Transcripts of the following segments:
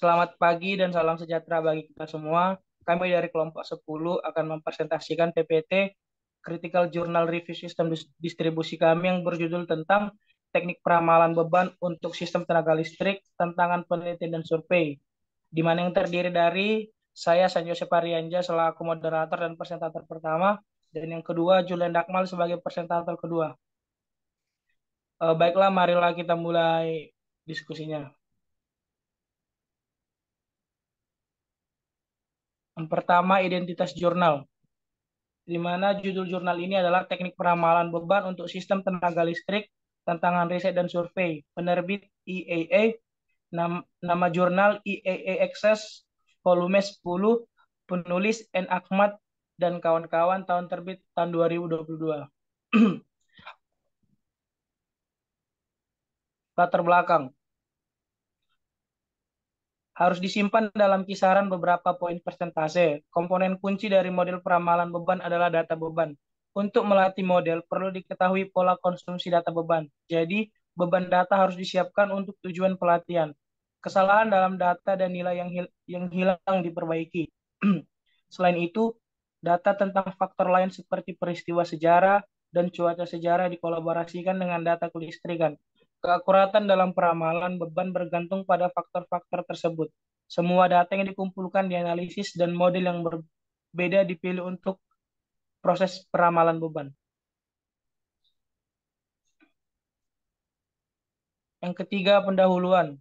Selamat pagi dan salam sejahtera bagi kita semua. Kami dari kelompok 10 akan mempresentasikan PPT Critical Journal Review System Distribusi kami yang berjudul tentang teknik peramalan beban untuk sistem tenaga listrik, tantangan penelitian dan survei, di mana yang terdiri dari saya Sanjo Separianja selaku moderator dan presentator pertama, dan yang kedua Julian Dakmal sebagai presentator kedua. Baiklah, marilah kita mulai diskusinya. Yang pertama, identitas jurnal, di mana judul jurnal ini adalah Teknik Peramalan Beban untuk Sistem Tenaga Listrik, Tantangan Riset dan Survei, penerbit IAA, nama jurnal IAA Access, volume 10, penulis N. Ahmad dan kawan-kawan, tahun terbit tahun 2022. Latar belakang. Harus disimpan dalam kisaran beberapa poin persentase. Komponen kunci dari model peramalan beban adalah data beban. Untuk melatih model, perlu diketahui pola konsumsi data beban. Jadi, beban data harus disiapkan untuk tujuan pelatihan. Kesalahan dalam data dan nilai yang hilang diperbaiki. Selain itu, data tentang faktor lain seperti peristiwa sejarah dan cuaca sejarah dikolaborasikan dengan data kelistrikan. Keakuratan dalam peramalan beban bergantung pada faktor-faktor tersebut. Semua data yang dikumpulkan dianalisis dan model yang berbeda dipilih untuk proses peramalan beban. Yang ketiga, pendahuluan.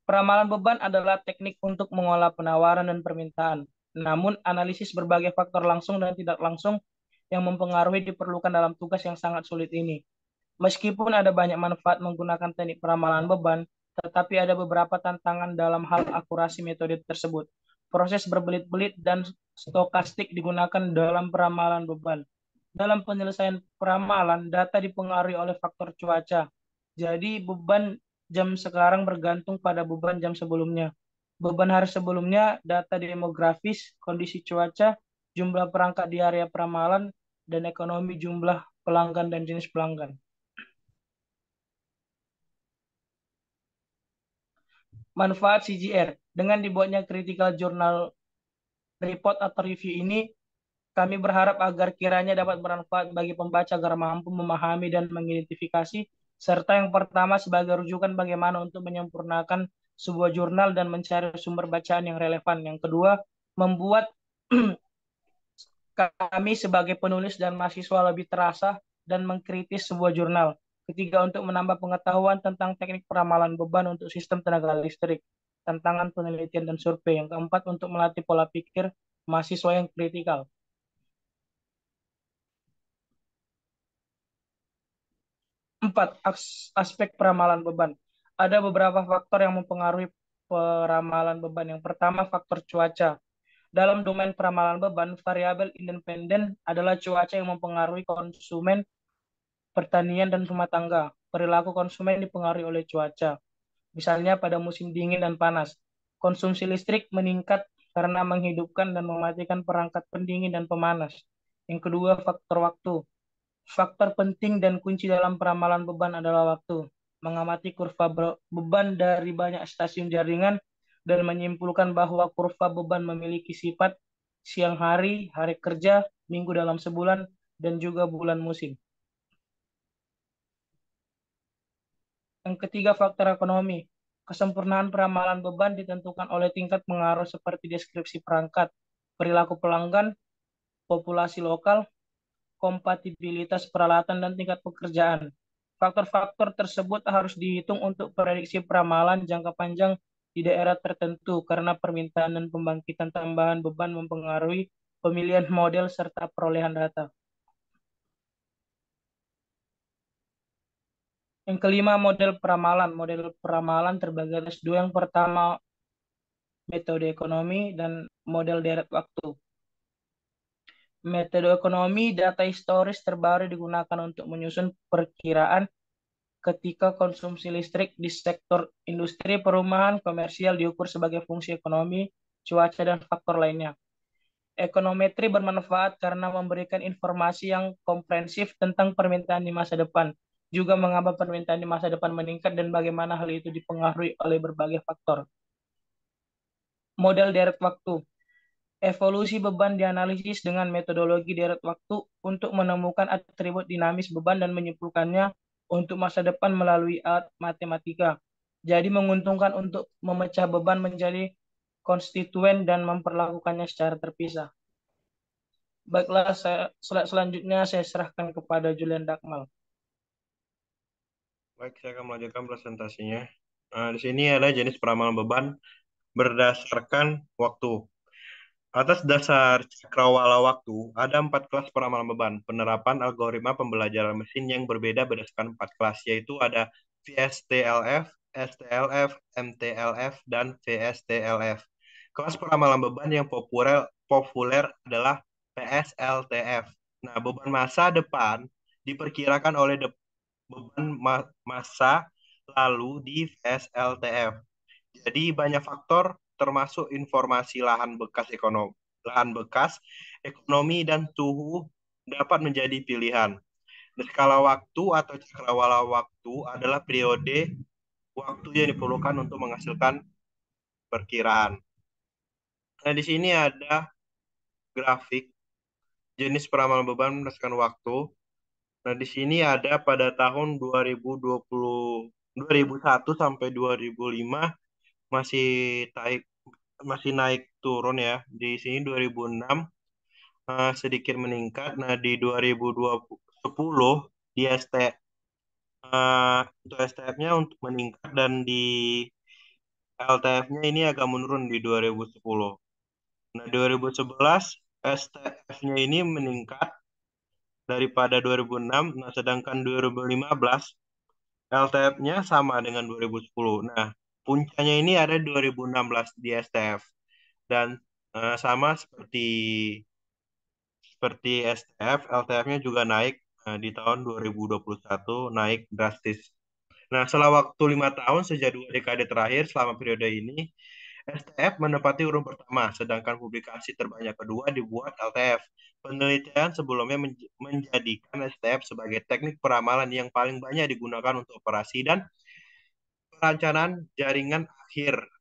Peramalan beban adalah teknik untuk mengolah penawaran dan permintaan. Namun, analisis berbagai faktor langsung dan tidak langsung yang mempengaruhi diperlukan dalam tugas yang sangat sulit ini. Meskipun ada banyak manfaat menggunakan teknik peramalan beban, tetapi ada beberapa tantangan dalam hal akurasi metode tersebut. Proses berbelit-belit dan stokastik digunakan dalam peramalan beban. Dalam penyelesaian peramalan, data dipengaruhi oleh faktor cuaca. Jadi beban jam sekarang bergantung pada beban jam sebelumnya. Beban hari sebelumnya, data demografis, kondisi cuaca, jumlah perangkat di area peramalan, dan ekonomi jumlah pelanggan dan jenis pelanggan. Manfaat CJR. Dengan dibuatnya Critical Journal Report atau review ini, kami berharap agar kiranya dapat bermanfaat bagi pembaca agar mampu memahami dan mengidentifikasi, serta yang pertama sebagai rujukan bagaimana untuk menyempurnakan sebuah jurnal dan mencari sumber bacaan yang relevan. Yang kedua, membuat kami sebagai penulis dan mahasiswa lebih terasa dan mengkritis sebuah jurnal. Ketiga, untuk menambah pengetahuan tentang teknik peramalan beban untuk sistem tenaga listrik, tantangan penelitian dan survei. Yang keempat, untuk melatih pola pikir mahasiswa yang kritikal. Empat, aspek peramalan beban. Ada beberapa faktor yang mempengaruhi peramalan beban. Yang pertama, faktor cuaca. Dalam domain peramalan beban, variabel independen adalah cuaca yang mempengaruhi konsumen pertanian dan rumah tangga. Perilaku konsumen dipengaruhi oleh cuaca. Misalnya pada musim dingin dan panas, konsumsi listrik meningkat karena menghidupkan dan mematikan perangkat pendingin dan pemanas. Yang kedua, faktor waktu. Faktor penting dan kunci dalam peramalan beban adalah waktu. Mengamati kurva beban dari banyak stasiun jaringan dan menyimpulkan bahwa kurva beban memiliki sifat siang hari, hari kerja, minggu dalam sebulan, dan juga bulan musim. Yang ketiga, faktor ekonomi. Kesempurnaan peramalan beban ditentukan oleh tingkat pengaruh seperti deskripsi perangkat, perilaku pelanggan, populasi lokal, kompatibilitas peralatan, dan tingkat pekerjaan. Faktor-faktor tersebut harus dihitung untuk prediksi peramalan jangka panjang di daerah tertentu karena permintaan dan pembangkitan tambahan beban mempengaruhi pemilihan model serta perolehan data. Yang kelima, model peramalan. Model peramalan terbagi atas dua. Yang pertama, metode ekonomi dan model deret waktu. Metode ekonomi, data historis terbaru digunakan untuk menyusun perkiraan ketika konsumsi listrik di sektor industri, perumahan, komersial diukur sebagai fungsi ekonomi, cuaca, dan faktor lainnya. Ekonometri bermanfaat karena memberikan informasi yang komprehensif tentang permintaan di masa depan. juga mengapa permintaan di masa depan meningkat dan bagaimana hal itu dipengaruhi oleh berbagai faktor. Model deret waktu. Evolusi beban dianalisis dengan metodologi deret waktu untuk menemukan atribut dinamis beban dan menyimpulkannya untuk masa depan melalui alat matematika. Jadi menguntungkan untuk memecah beban menjadi konstituen dan memperlakukannya secara terpisah. Baiklah, slide selanjutnya saya serahkan kepada Julian Dakmal. Baik, saya akan melanjutkan presentasinya. Nah, di sini ada jenis peramalan beban berdasarkan waktu. Atas dasar cakrawala waktu, ada 4 kelas peramalan beban. Penerapan algoritma pembelajaran mesin yang berbeda berdasarkan 4 kelas, yaitu ada VSTLF, STLF, MTLF, dan VSTLF. Kelas peramalan beban yang populer adalah PSLTF. Nah, beban masa depan diperkirakan oleh beban masa lalu di VSLTF. Jadi banyak faktor termasuk informasi lahan bekas, ekonomi dan suhu dapat menjadi pilihan. Skala waktu atau cakrawala waktu adalah periode waktu yang diperlukan untuk menghasilkan perkiraan. Nah, di sini ada grafik jenis peramalan beban berdasarkan waktu. Nah, di sini ada pada tahun 2001 sampai 2005 masih naik masih naik turun ya. Di sini 2006 sedikit meningkat. Nah, di 2010 di untuk STF-nya untuk meningkat dan di LTF-nya ini agak menurun di 2010. Nah, 2011 STF-nya ini meningkat daripada 2006. Nah, sedangkan 2015 LTF-nya sama dengan 2010. Nah, puncaknya ini ada 2016 di STF. Dan sama seperti STF, LTF-nya juga naik di tahun 2021 naik drastis. Nah, setelah waktu 5 tahun sejak 2 dekade terakhir selama periode ini, STF menempati urut pertama, sedangkan publikasi terbanyak kedua dibuat LTF. Penelitian sebelumnya menjadikan STF sebagai teknik peramalan yang paling banyak digunakan untuk operasi dan perencanaan jaringan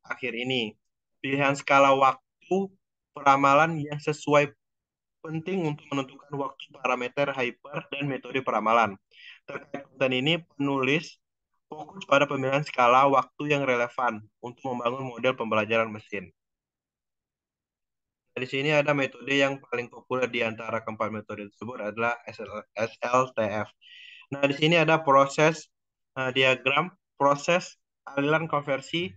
akhir ini. Pilihan skala waktu peramalan yang sesuai penting untuk menentukan waktu parameter hyper dan metode peramalan. Terkait konten ini, penulis fokus pada pemilihan skala waktu yang relevan untuk membangun model pembelajaran mesin. Di sini ada metode yang paling populer di antara keempat metode tersebut adalah SLTF. Nah, di sini ada diagram proses aliran konversi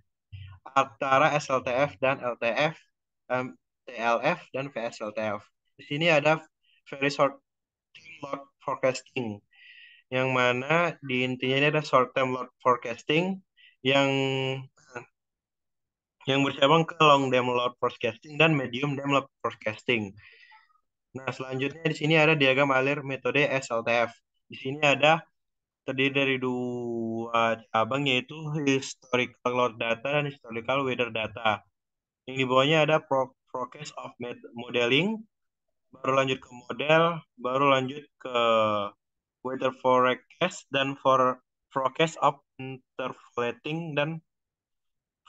antara SLTF dan LTF, TLF dan VSLTF. Di sini ada very short term load forecasting, yang mana di intinya ini ada short term load forecasting yang bercabang ke long term load forecasting dan medium term load forecasting. Nah, selanjutnya di sini ada diagram alir metode SLTF. Di sini ada terdiri dari 2 cabang, yaitu historical load data dan historical weather data. Yang di bawahnya ada forecast of modeling, baru lanjut ke model, baru lanjut ke weather forecast dan forecast of interpolating dan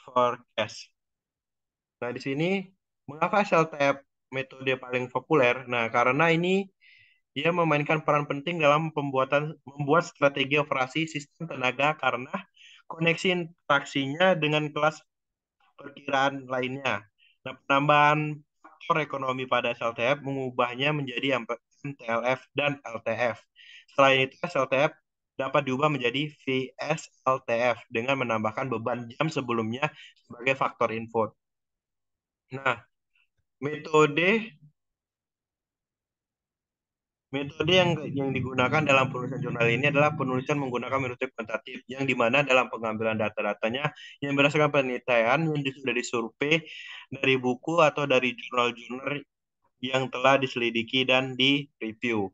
forecast. Nah, di sini mengapa SLTF metode paling populer? Nah, karena ini dia memainkan peran penting dalam membuat strategi operasi sistem tenaga karena koneksi interaksinya dengan kelas perkiraan lainnya. Nah, penambahan faktor ekonomi pada SLTF mengubahnya menjadi MTLF dan LTF. Selain itu, SLTF dapat diubah menjadi VSLTF dengan menambahkan beban jam sebelumnya sebagai faktor input. Nah, metode metode yang digunakan dalam penulisan jurnal ini adalah penulisan menggunakan metode kuantitatif, yang dimana dalam pengambilan data-datanya yang berdasarkan penelitian yang sudah disurvei dari buku atau dari jurnal-jurnal yang telah diselidiki dan direview.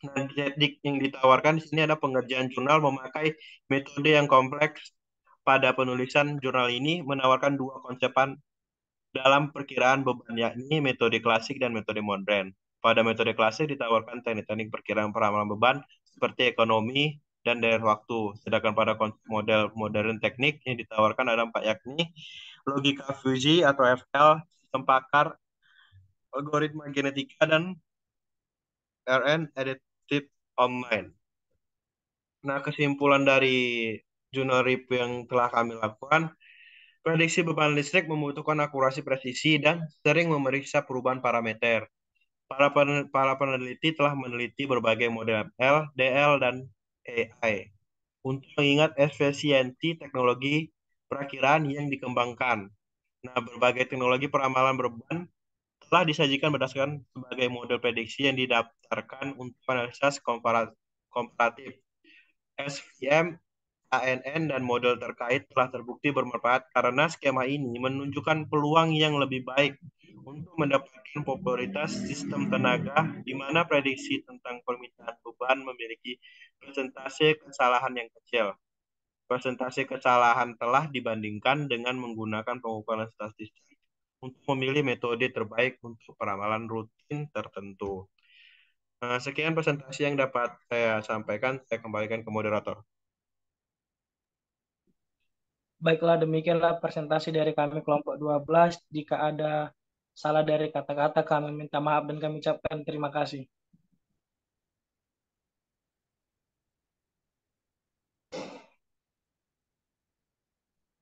Nah, teknik yang ditawarkan di sini ada pengerjaan jurnal memakai metode yang kompleks. Pada penulisan jurnal ini menawarkan 2 konsepan dalam perkiraan beban, yakni metode klasik dan metode modern. Pada metode klasik ditawarkan teknik-teknik perkiraan peramalan beban seperti ekonomi dan daerah waktu. Sedangkan pada konsep model modern teknik yang ditawarkan ada empat, yakni logika fusi atau FL, sistem pakar, algoritma genetika, dan RN adaptive online. Nah, kesimpulan dari jurnal review yang telah kami lakukan, prediksi beban listrik membutuhkan akurasi presisi dan sering memeriksa perubahan parameter. Para peneliti telah meneliti berbagai model ML, DL, dan AI untuk mengingat efisiensi teknologi perakiraan yang dikembangkan. Nah, berbagai teknologi peramalan beban telah disajikan berdasarkan sebagai model prediksi yang didaftarkan untuk analisis komparatif. SVM, ANN, dan model terkait telah terbukti bermanfaat karena skema ini menunjukkan peluang yang lebih baik untuk mendapatkan popularitas sistem tenaga di mana prediksi tentang permintaan beban memiliki persentase kesalahan yang kecil. Persentase kesalahan telah dibandingkan dengan menggunakan pengukuran statistik untuk memilih metode terbaik untuk peramalan rutin tertentu. Sekian presentasi yang dapat saya sampaikan. Saya kembalikan ke moderator. Baiklah, demikianlah presentasi dari kami kelompok 12. Jika ada salah dari kata-kata, kami minta maaf dan kami ucapkan terima kasih.